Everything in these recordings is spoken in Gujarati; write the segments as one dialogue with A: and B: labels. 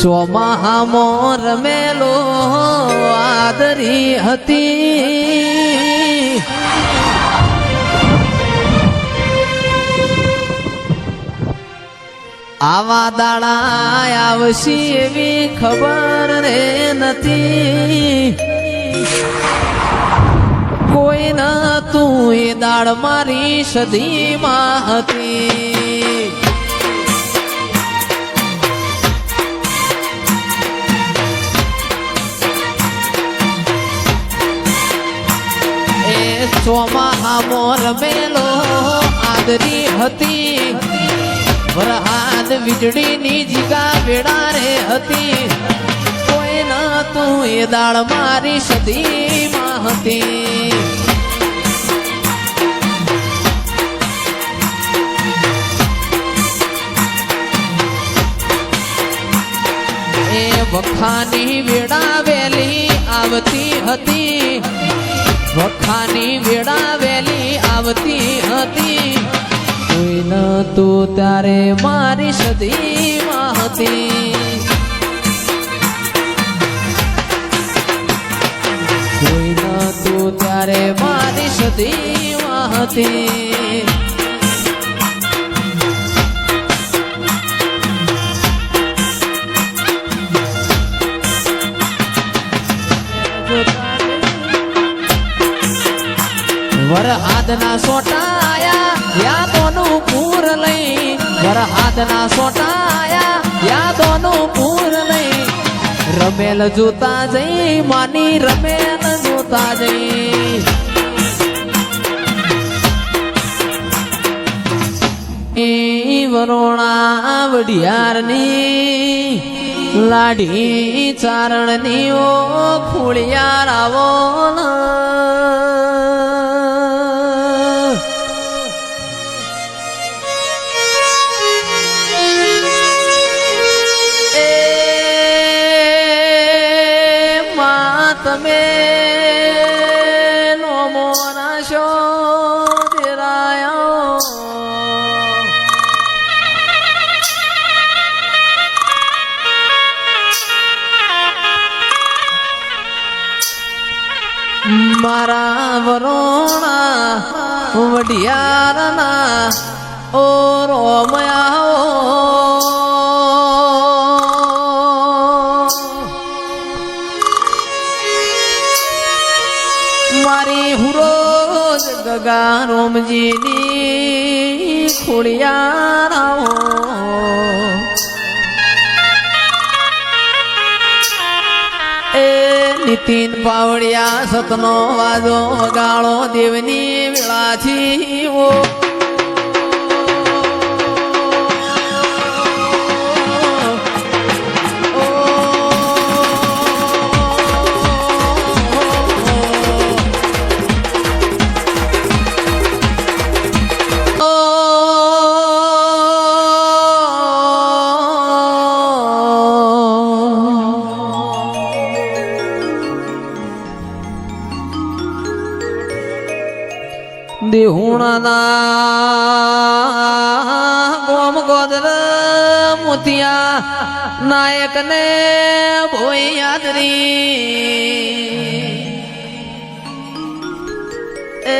A: ચોમાહામો રમેલો આદરી હતી આવા દાડા આવશે એવી ખબર રે નથી કોઈ ન તું એ દાડ મારી સદીમાં હતી ચોમાહામો રમેલો આદરી હતી વરહાદ વીજળીની જીગા વેડા રે હતી કોઈ ન તું એ દાળ મારી સદીમાં હતી એ વખાની વેડા વેલી આવતી હતી વખાની વેડા વેલી આવતી હતી કોઈ ન તું ત્યારે મારી સદીમાં હતી કોઈ ન તું ત્યારે મારી સદીમાં હતી વરહાદના સોટાયા યાદોનું પૂર લઈ વરહાદના સોટાયા યાદોનું પૂર લઈ રમેલ જોતા જઈ માની રમેલ જોતા જઈ વરોણા વડિયારની લાડી ચારણની ઓ ખોળિયાર આવો તમે નોમો નાશો દેરાયો મારા વરોણા વડિયારના ઓ રોમયાઓ મારી હુરોજ ગગા રોમજીની ખોડિયારાઓ એ નીતિન પાવડિયા સતનો વાજો વગાળો દેવની વેળાથી ઓ દેહુણાના ગોમ ગોદર મોતિયા નાયક ને ભોઈ યાદરી એ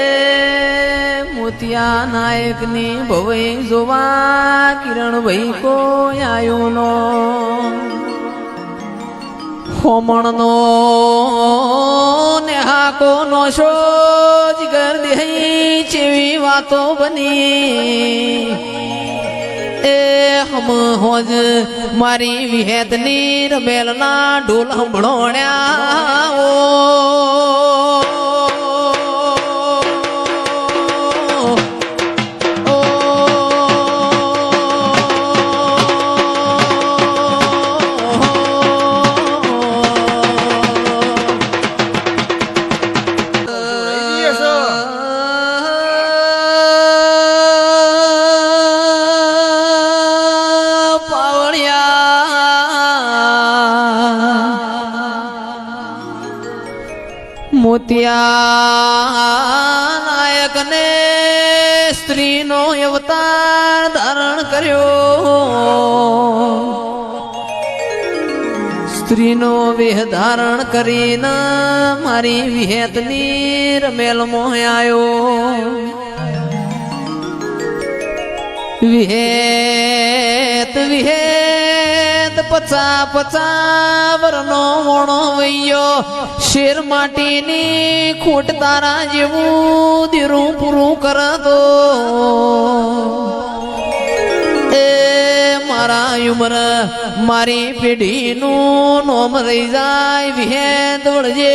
A: મોતિયા નાયક ની ભોઈ જોવા કિરણ ભાઈ કોઈ આયો નો હોમણ નો નેહાકો નો શો જીગર દેહી ચેવી વાતો બની એ હમ હોજ મારી વિહેતની રમેલના ઢોલ હંભળોણ્યા ઓ મોતિયા નાયક ને સ્ત્રીનો અવતાર ધારણ કર્યો સ્ત્રીનો વેહ ધારણ કરીને મારી વિહેતની રમેલમાં આવ્યો. વિહેત વિહેત પચા વરનો મોણો વૈયો. શેર માટીની ખોટ તારા જેવું દીરું પૂરું કરતો. મારા ઉમર મારી પેઢીનું નોમ રહી જાય. વિહેત વળજે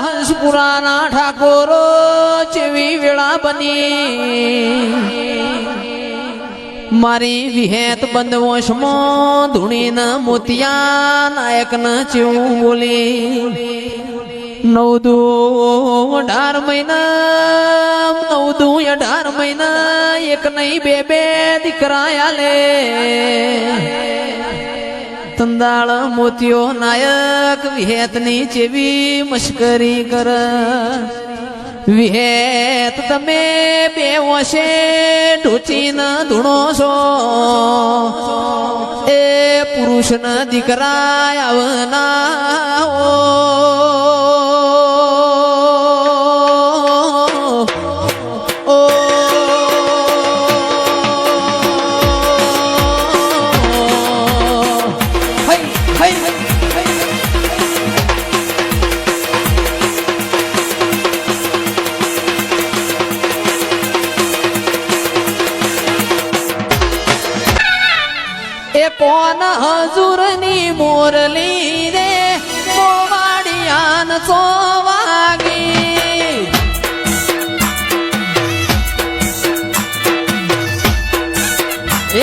A: હંસપુરાના ઠાકોરો ચેવી વેળા બની. મારી વિહેત બંધવશમાં ધૂણીના મોતિયા નાયકના ચેવું બોલી. 9-18 મહિના એક નહીં બે દીકરા આલે. તંદાળ મોતિયો નાયક વિહેતની ચેવી મશ્કરી કર. વિહેત તમે બે વશે ઢોચીને ધૂણો છો. એ પુરુષના દીકરા આવના કોન હજુરની મોરલી રે મોવાડિયાન ચોવાગી.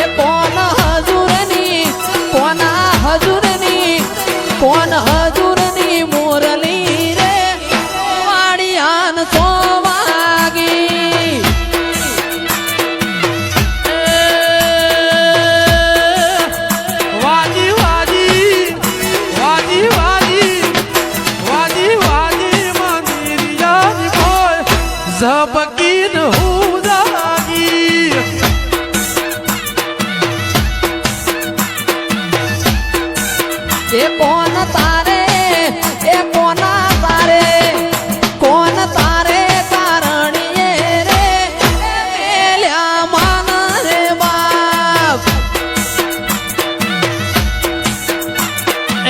A: એ કોન હજુરની મોરલી રે મોવાડિયાન ચોવાગી.
B: ઝબકીન હું જાગી.
A: એ કોણ તારે કોણ તારે કારણીએ રે મેલ્યા માન રે બાપ.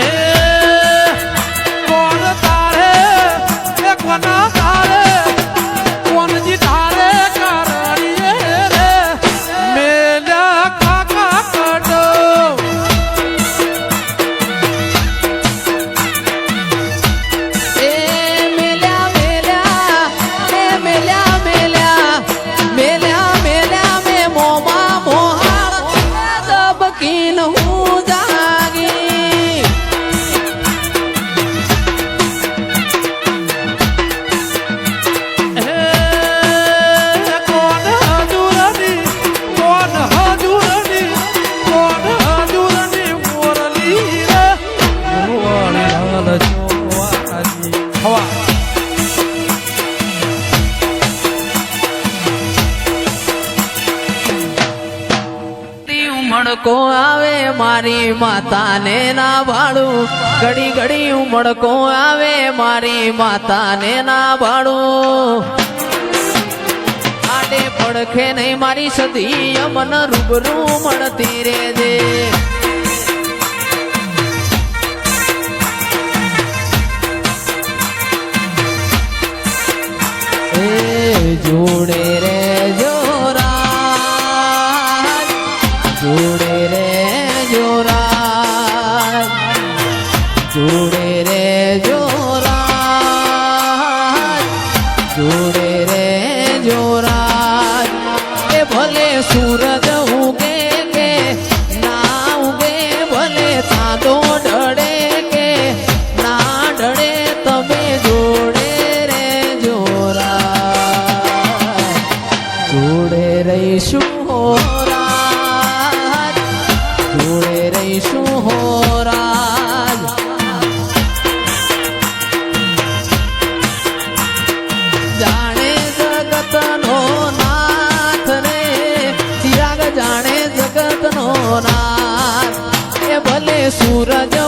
B: એ કોણ તારે એ કોના તારે કોણજી તારે કારણીએ રે મેલ્યા કાકા કડો.
A: ઉમળકો આવે મારી માતાને ના ભાડું. ઘડી ઘડી ઉમળકો આવે મારી માતાને ના ભાડું. આડે પડખે નહીં મારી સધી મન રૂબરૂ મળતી રે દે. જોડે રે જોરા જોડે રે જોરા જોડે રે જોરા જોડે રે જોરા. એ ભલે સૂરજ ઉગે કે ના ઉગે ભલે રહીશું હો રાજ જોડે રહીશું હો રાજ જાણે જગતનો નાથ રે ચિરાગ જાણે જગતનો નાથ એ ભલે સૂરજ